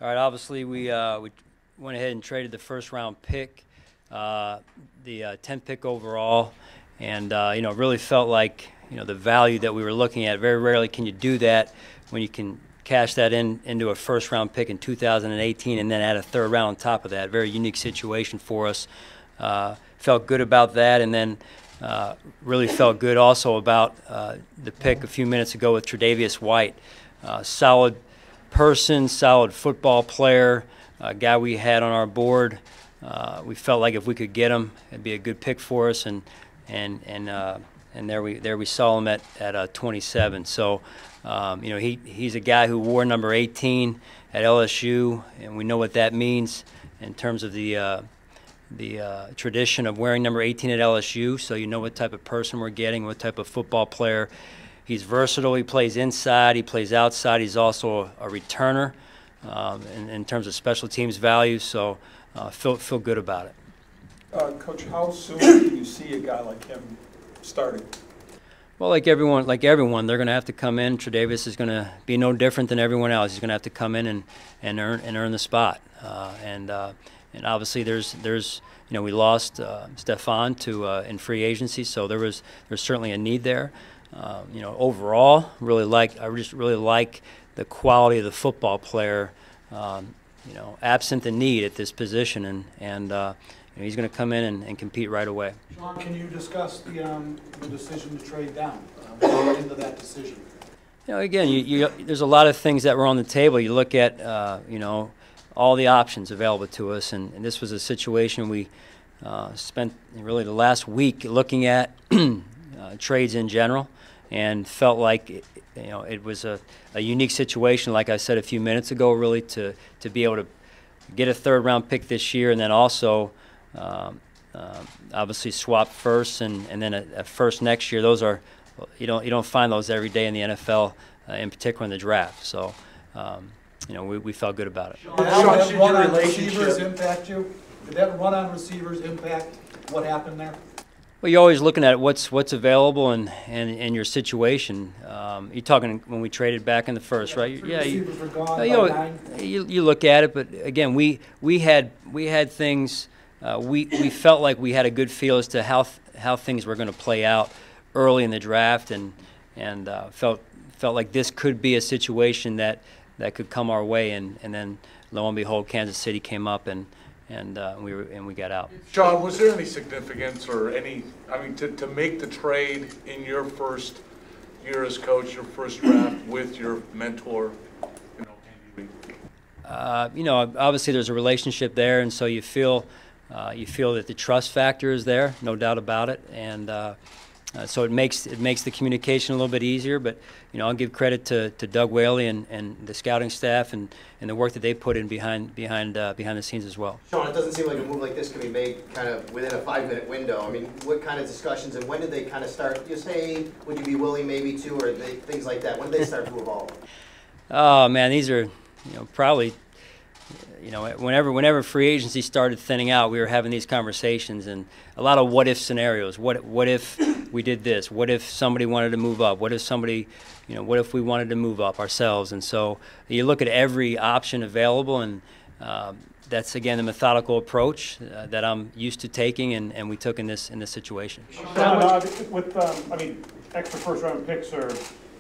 All right, obviously we went ahead and traded the first round pick, the 10th pick overall, and really felt like the value that we were looking at. Very rarely can you do that when you can cash that into a first round pick in 2018 and then add a third round on top of that. Very unique situation for us. Felt good about that, and then really felt good also about the pick a few minutes ago with Tre'Davious White. Solid person, solid football player, a guy we had on our board. We felt like if we could get him, it'd be a good pick for us, and there we saw him at 27. So he's a guy who wore number 18 at LSU, and we know what that means in terms of the tradition of wearing number 18 at LSU. So you know what type of person we're getting, what type of football player. He's versatile. He plays inside. He plays outside. He's also a returner in terms of special teams value. So feel good about it. Coach, how soon do you see a guy like him starting? Well, like everyone, they're going to have to come in. Tre'Davious is going to be no different than everyone else. He's going to have to come in and earn the spot. And obviously there's we lost Stefan to in free agency, so there's certainly a need there. Overall, I just really like the quality of the football player. Absent the need at this position, and he's going to come in and compete right away. Sean, can you discuss the decision to trade down? Into that decision. Again, there's a lot of things that were on the table. You look at all the options available to us, and this was a situation we spent really the last week looking at trades in general, and felt like it was a unique situation, like I said a few minutes ago, really to be able to get a third round pick this year, and then also obviously swap first and then a first next year. Those are you don't find those every day in the NFL, in particular in the draft. So we felt good about it. Did that run on receivers impact you? Did that run on receivers impact what happened there? Well, you're always looking at what's available and your situation. You're talking when we traded back in the first, right? Yeah. Receivers were gone by 9. You look at it, but again, we had things. We felt like we had a good feel as to how things were going to play out early in the draft, and felt like this could be a situation that could come our way, and then lo and behold, Kansas City came up and we got out. Sean, was there any significance or to make the trade in your first year as coach, your first draft with your mentor? Obviously there's a relationship there, and so you feel that the trust factor is there, no doubt about it, and so it makes the communication a little bit easier. But I'll give credit to Doug Whaley and the scouting staff and the work that they put in behind the scenes as well. Sean, it doesn't seem like a move like this can be made kind of within a 5-minute window. I mean, what kind of discussions and when did they kind of start? You say, would you be willing maybe to, or things like that? When did they start to evolve? Oh man, these are probably. Whenever free agency started thinning out, we were having these conversations and a lot of what-if scenarios. What if we did this? What if somebody wanted to move up? What if somebody, what if we wanted to move up ourselves? And so you look at every option available, and that's again the methodical approach that I'm used to taking, and we took in this situation. Extra first-round picks are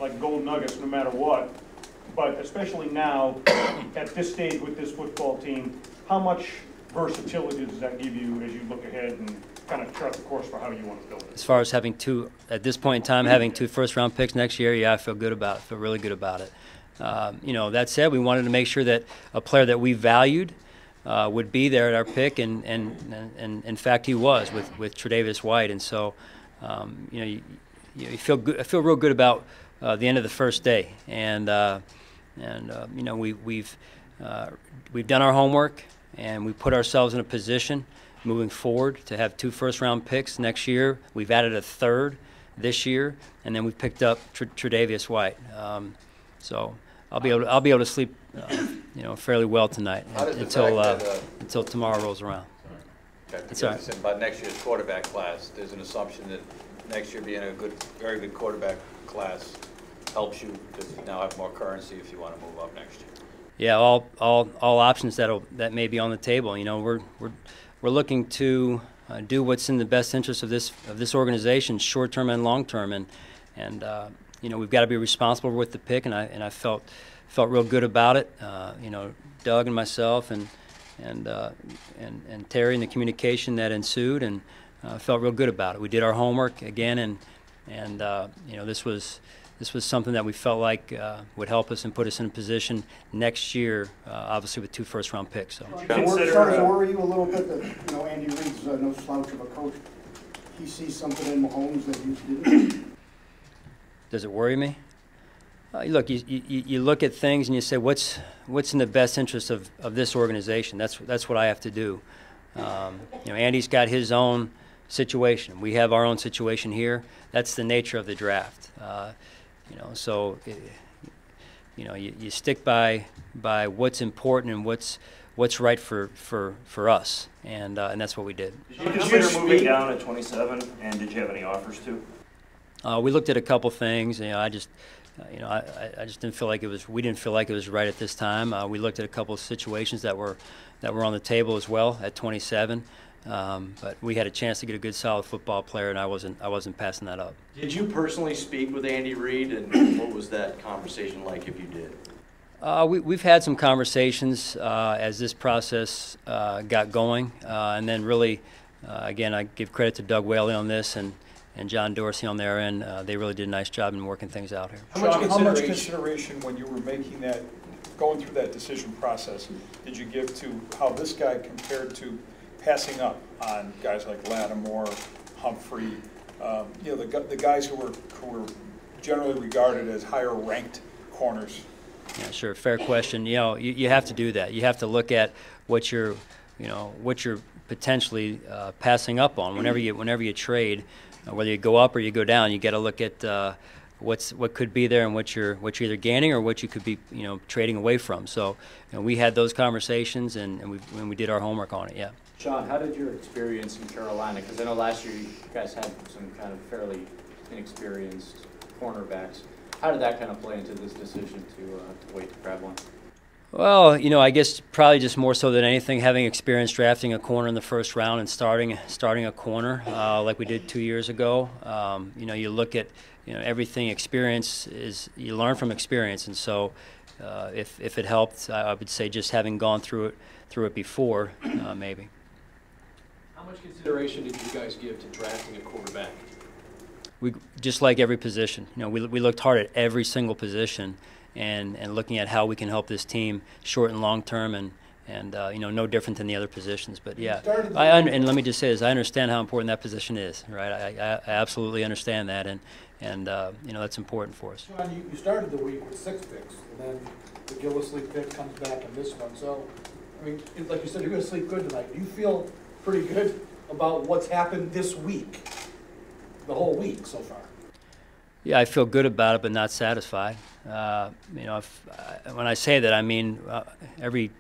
like gold nuggets no matter what. But especially now, at this stage with this football team, how much versatility does that give you as you look ahead and kind of chart the course for how you want to build it? As far as having at this point in time, having 2 first-round picks next year, yeah, I feel good about it. I feel really good about it. That said, we wanted to make sure that a player that we valued would be there at our pick, and in fact he was with Tre'Davious White, and so you feel good. I feel real good about the end of the first day, and we've done our homework, and we put ourselves in a position moving forward to have 2 first-round picks next year. We've added a third this year, and then we picked up Tre'Davious White. So I'll be able to sleep fairly well tonight until tomorrow rolls around. That's all right. About next year's quarterback class, there's an assumption that next year being a very good quarterback class helps you because you now have more currency if you want to move up next year. Yeah, all options that may be on the table. You know, we're looking to do what's in the best interest of this organization, short term and long term, and you know, we've got to be responsible with the pick, and I felt real good about it. You know, Doug and myself and Terry and the communication that ensued, and felt real good about it. We did our homework again, and you know, this was something that we felt like would help us and put us in a position next year, obviously with 2 first-round picks. So. Starting to worry you a little bit that, you know, Andy Reid's no slouch of a coach. He sees something in Mahomes that you didn't. Does it worry me? Look, you look at things and you say, what's in the best interest of this organization? That's what I have to do. You know, Andy's got his own situation. We have our own situation here. That's the nature of the draft. You know, so you know, you stick by what's important and what's right for us, and that's what we did. Did you consider moving down at 27, and did you have any offers too? We looked at a couple things. You know, I just didn't feel like it was. We didn't feel like it was right at this time. We looked at a couple of situations that were on the table as well at 27. But we had a chance to get a good, solid football player, and I wasn't passing that up. Did you personally speak with Andy Reid, and what was that conversation like, if you did? We've had some conversations as this process got going, and then really, again, I give credit to Doug Whaley on this and John Dorsey on their end. They really did a nice job in working things out here. How much consideration when you were making that, going through that decision process, did you give to how this guy compared to passing up on guys like Lattimore, Humphrey, you know, the guys who were generally regarded as higher ranked corners? Yeah, sure. Fair question. You know, you have to do that. You have to look at what you're potentially passing up on. Whenever you trade, whether you go up or you go down, you got to look at what could be there and what you're either gaining or what you could be, you know, trading away from. So, you know, we had those conversations and we did our homework on it. Yeah. Sean, how did your experience in Carolina, because I know last year you guys had some kind of fairly inexperienced cornerbacks, how did that kind of play into this decision to wait to grab one? Well, you know, I guess probably just more so than anything, having experience drafting a corner in the first round and starting a corner like we did 2 years ago. You know, you look at, you know, everything. Experience is, you learn from experience, and so if it helped, I would say just having gone through it before, maybe. How much consideration did you guys give to drafting a quarterback? We just like every position. You know, we looked hard at every single position and looking at how we can help this team short and long term, and you know, no different than the other positions. But yeah, and let me just say this: I understand how important that position is. Right, I absolutely understand that, and you know, that's important for us. Sean, you started the week with 6 picks, and then the Gillislee pick comes back in this one. So, I mean, like you said, you're going to sleep good tonight. Do you feel pretty good about what's happened this week, the whole week so far? Yeah, I feel good about it, but not satisfied. You know, when I say that, I mean every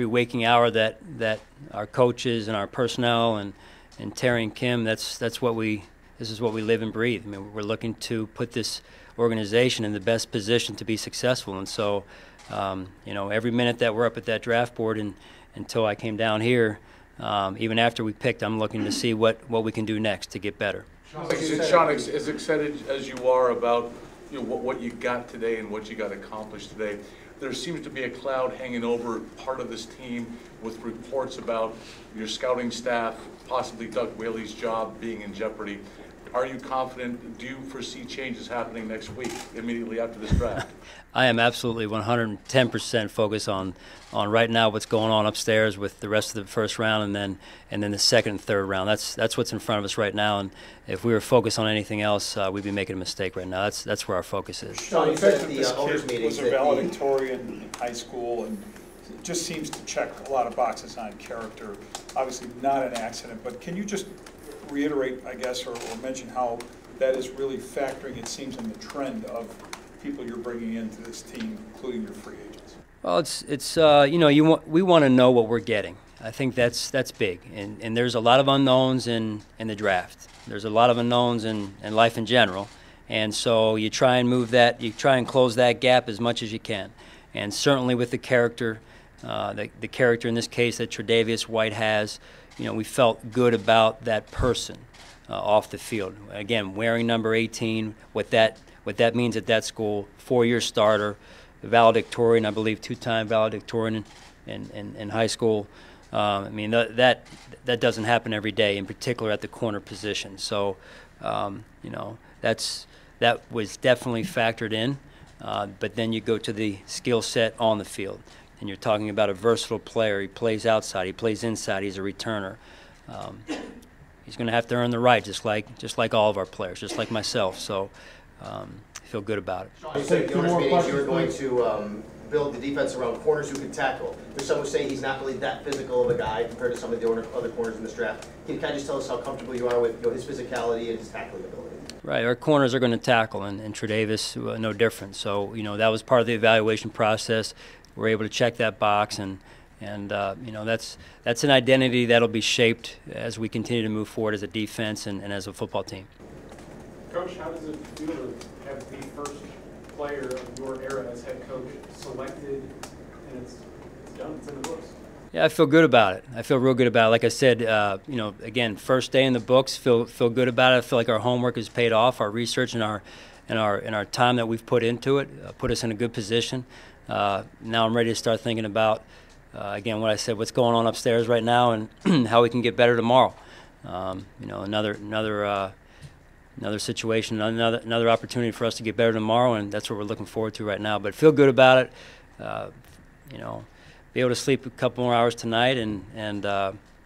waking hour that our coaches and our personnel and Terry and Kim, this is what we live and breathe. I mean, we're looking to put this organization in the best position to be successful, and so you know, every minute that we're up at that draft board and until I came down here, even after we picked, I'm looking to see what we can do next to get better. Sean, as excited as you are about, you know, what you got today and what you got accomplished today, there seems to be a cloud hanging over part of this team with reports about your scouting staff, possibly Doug Whaley's job being in jeopardy. Are you confident? Do you foresee changes happening next week, immediately after this draft? I am absolutely 110% focused on right now what's going on upstairs with the rest of the first round, and then the second and third round. That's what's in front of us right now. And if we were focused on anything else, we'd be making a mistake right now. That's where our focus is. Sean, you said that this kid was a valedictorian in high school and just seems to check a lot of boxes on character. Obviously not an accident, but can you just reiterate, I guess, or mention how that is really factoring, it seems, in the trend of people you're bringing into this team, including your free agents? Well, it's you know, we want to know what we're getting. I think that's big, and there's a lot of unknowns in the draft. There's a lot of unknowns in life in general, and so you try and move that, you try and close that gap as much as you can. and certainly with the character, the character in this case that Tre'Davious White has, you know, we felt good about that person off the field. Again, wearing number 18, what that means at that school, 4-year starter, valedictorian, I believe 2-time valedictorian in high school. I mean, that doesn't happen every day, in particular at the corner position. So, you know, that was definitely factored in. But then you go to the skill set on the field, and you're talking about a versatile player. He plays outside, he plays inside, he's a returner. He's going to have to earn the right, just like all of our players, just like myself. So I feel good about it. You said at the owners' meetings you were going to build the defense around corners who can tackle. There's some who say he's not really that physical of a guy compared to some of the other corners in this draft. Can you kind of just tell us how comfortable you are with, you know, his physicality and his tackling ability? Right, our corners are going to tackle, and Tre'Davious no different. So, you know, that was part of the evaluation process. We're able to check that box, and you know, that's an identity that'll be shaped as we continue to move forward as a defense and as a football team. Coach, how does it feel to have the first player of your era as head coach selected, and it's done, it's in the books? Yeah, I feel good about it. I feel real good about it. Like I said, you know, again, first day in the books, feel good about it. I feel like our homework has paid off. Our research and our time that we've put into it put us in a good position. Now I'm ready to start thinking about, again, what I said, what's going on upstairs right now, and how we can get better tomorrow. You know, another situation, another opportunity for us to get better tomorrow, and that's what we're looking forward to right now. But feel good about it. You know, be able to sleep a couple more hours tonight, and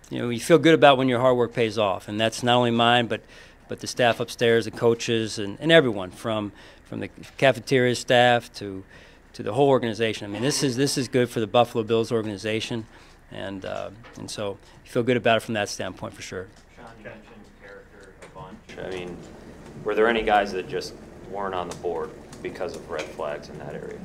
you know, you feel good about when your hard work pays off, and that's not only mine, but the staff upstairs, the coaches, and everyone from the cafeteria staff to the whole organization. I mean, this is good for the Buffalo Bills organization, and so you feel good about it from that standpoint for sure. Sean, you mentioned character a bunch. I mean, were there any guys that just weren't on the board because of red flags in that area?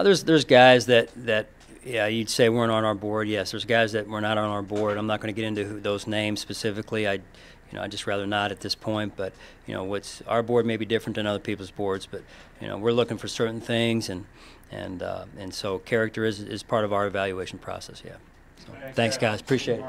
There's guys that yeah, you'd say weren't on our board. Yes, there's guys that were not on our board. I'm not going to get into those names specifically. I'd just rather not at this point. But you know, our board may be different than other people's boards. But you know, we're looking for certain things, and so character is part of our evaluation process. Yeah. So, thanks, guys. Appreciate it.